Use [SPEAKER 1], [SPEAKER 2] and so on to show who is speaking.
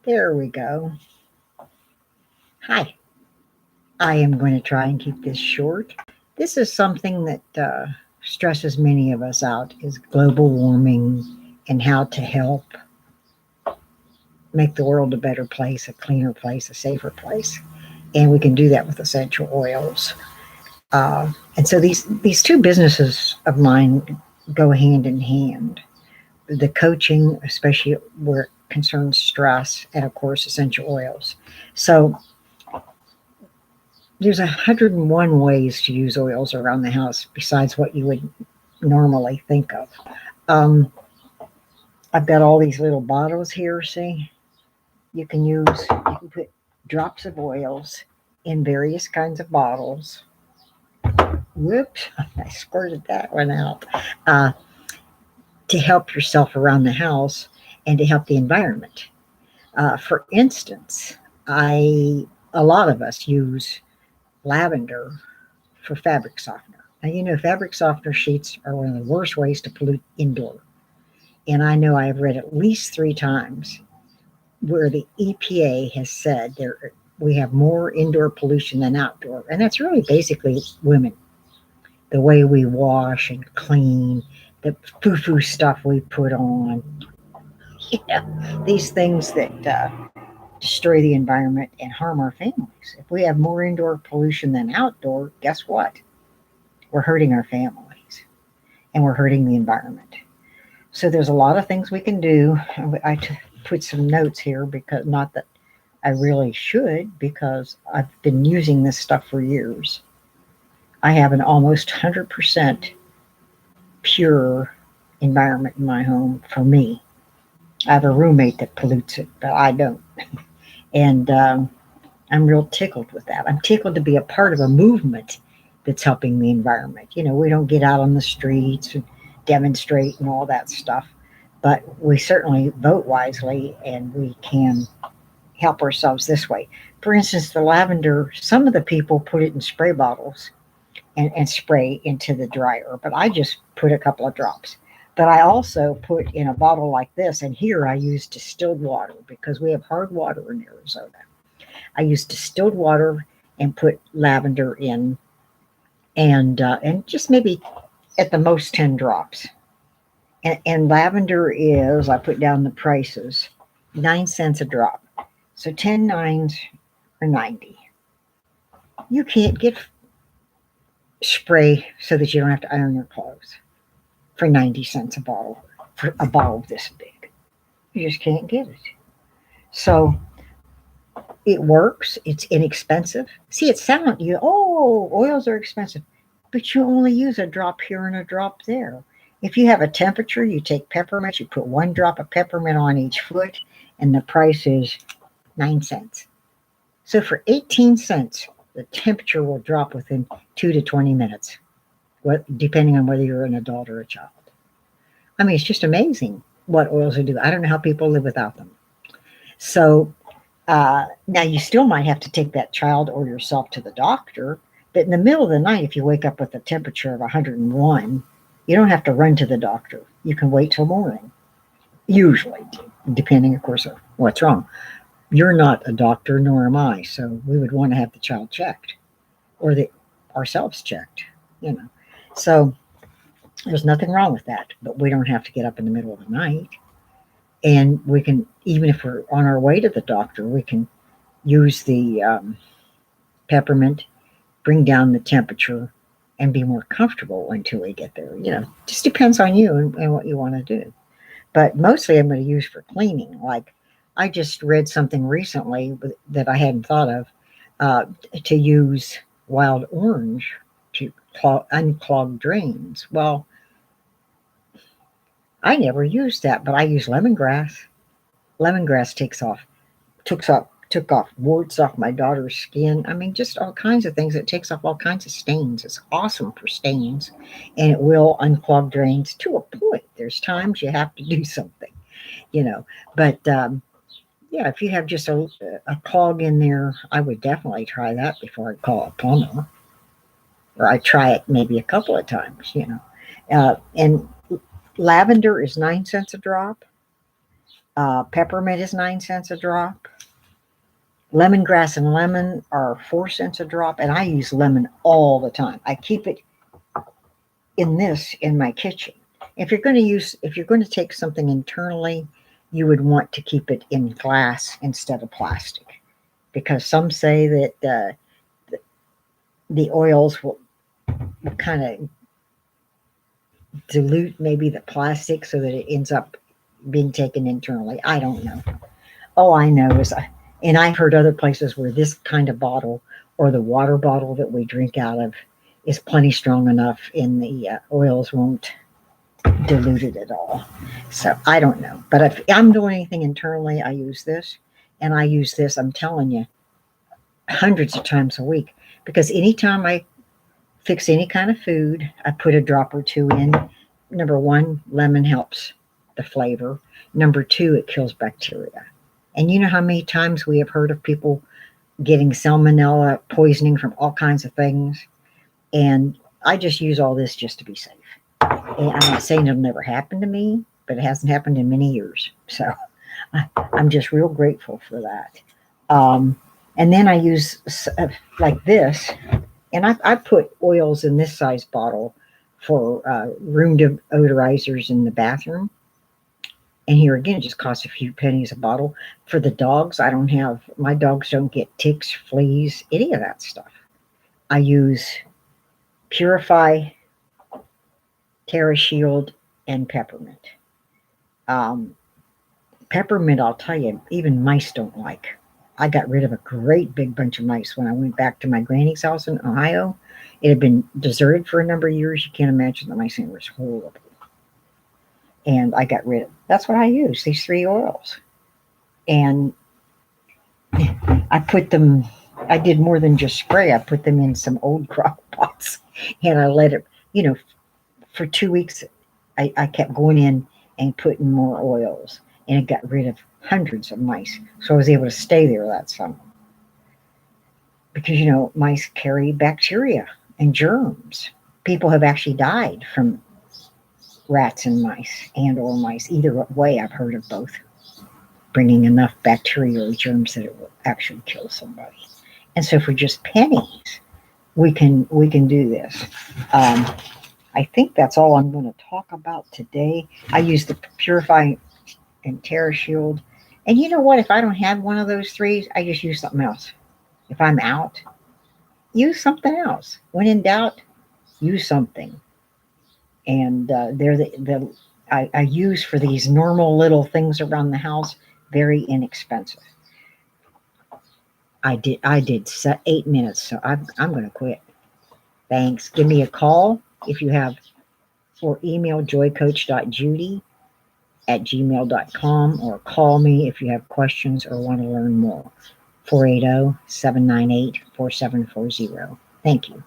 [SPEAKER 1] There we go. Hi. I am going to try and keep this short. This is something that stresses many of us out is global warming and how to help make the world a better place, a cleaner place, a safer place. And we can do that with essential oils. And so these two businesses of mine go hand in hand. The coaching, especially where it concerns stress, and of course essential oils. So there's 101 ways to use oils around the house besides what you would normally think of. Um, I've got all these little bottles here. See, you can put drops of oils in various kinds of bottles. Whoops, I squirted that one out. Uh, to help yourself around the house and to help the environment. For instance, a lot of us use lavender for fabric softener. Now, you know, fabric softener sheets are one of the worst ways to pollute indoor. And I know I have read at least 3 times where the EPA has said we have more indoor pollution than outdoor. And that's really basically women, the way we wash and clean, the foo foo stuff we put on, you know, these things that destroy the environment and harm our families. If we have more indoor pollution than outdoor, guess what? We're hurting our families and we're hurting the environment. So there's a lot of things we can do. Put some notes here because not that I really should, because I've been using this stuff for years. I have an almost 100% pure environment in my home for me. I have a roommate that pollutes it, but I don't. And I'm real tickled with that. I'm tickled to be a part of a movement that's helping the environment. You know, we don't get out on the streets and demonstrate and all that stuff, but we certainly vote wisely and we can help ourselves this way. For instance, the lavender, some of the people put it in spray bottles and spray into the dryer, but I just put a couple of drops. But I also put in a bottle like this, and here I use distilled water because we have hard water in Arizona. I use distilled water and put lavender in, and just maybe at the most 10 drops. And lavender is, I put down the prices, 9 cents a drop. So 10 nines are 90. You can't get spray so that you don't have to iron your clothes for 90 cents a bottle, for a bottle this big. You just can't get it. So it works. It's inexpensive. See, it sounds you. Oh, oils are expensive, but you only use a drop here and a drop there. If you have a temperature, you take peppermint. You put 1 drop of peppermint on each foot, and the price is 9 cents. So for 18 cents, the temperature will drop within 2 to 20 minutes, depending on whether you're an adult or a child. I mean, it's just amazing what oils will do. I don't know how people live without them. So now you still might have to take that child or yourself to the doctor, but in the middle of the night, if you wake up with a temperature of 101, you don't have to run to the doctor. You can wait till morning, usually, depending, of course, on what's wrong. You're not a doctor, nor am I, so we would want to have the child checked or ourselves checked, you know. So there's nothing wrong with that, but we don't have to get up in the middle of the night. And we can, even if we're on our way to the doctor, we can use the peppermint, bring down the temperature, and be more comfortable until we get there. You know, just depends on you and what you want to do. But mostly I'm going to use for cleaning. Like I just read something recently that I hadn't thought of, uh, to use wild orange to unclog drains. Well, I never used that, but I use lemongrass. Lemongrass took off warts off my daughter's skin. I mean, just all kinds of things. It takes off all kinds of stains. It's awesome for stains, and it will unclog drains to a point. There's times you have to do something, you know. But yeah, if you have just a clog in there, I would definitely try that before I call a plumber, or I try it maybe a couple of times, you know. And lavender is 9 cents a drop. Peppermint is 9 cents a drop. Lemongrass and lemon are 4 cents a drop, and I use lemon all the time. I keep it in my kitchen. If you're going to take something internally, you would want to keep it in glass instead of plastic, because some say that the oils will kind of dilute maybe the plastic so that it ends up being taken internally. I don't know. All I know is, and I've heard other places where this kind of bottle or the water bottle that we drink out of is plenty strong enough, and the oils won't dilute it at all. So I don't know. But if I'm doing anything internally, I use this. And I use this, I'm telling you, hundreds of times a week. Because anytime I fix any kind of food, I put a drop or two in. Number one, lemon helps the flavor. Number two, it kills bacteria. And you know how many times we have heard of people getting salmonella poisoning from all kinds of things? And I just use all this just to be safe. And I'm not saying it'll never happen to me, but it hasn't happened in many years. So I'm just real grateful for that. And then I use like this, and I put oils in this size bottle for room deodorizers in the bathroom. And here again, it just costs a few pennies a bottle. For the dogs, my dogs don't get ticks, fleas, any of that stuff. I use Purify, TerraShield, and peppermint. Peppermint, I'll tell you, even mice don't like. I got rid of a great big bunch of mice when I went back to my granny's house in Ohio. It had been deserted for a number of years. You can't imagine the mice in it was horrible. And I got rid of. That's what I use, these 3 oils. And I did more than just spray. I put them in some old crock pots, and I let it, for 2 weeks, I kept going in and putting more oils, and it got rid of hundreds of mice. So I was able to stay there that summer. Because, mice carry bacteria and germs. People have actually died from rats and mice, or mice. Either way, I've heard of both. Bringing enough bacteria or germs that it will actually kill somebody. And so for just pennies, we can do this. I think that's all I'm going to talk about today. I use the Purify and TerraShield. And you know what? If I don't have one of those 3, I just use something else. If I'm out, use something else. When in doubt, use something. And they're I use for these normal little things around the house, very inexpensive. I did 8 minutes, so I'm going to quit. Thanks. Give me a call if you have, or email joycoach.judy@gmail.com, or call me if you have questions or want to learn more. 480-798-4740. Thank you.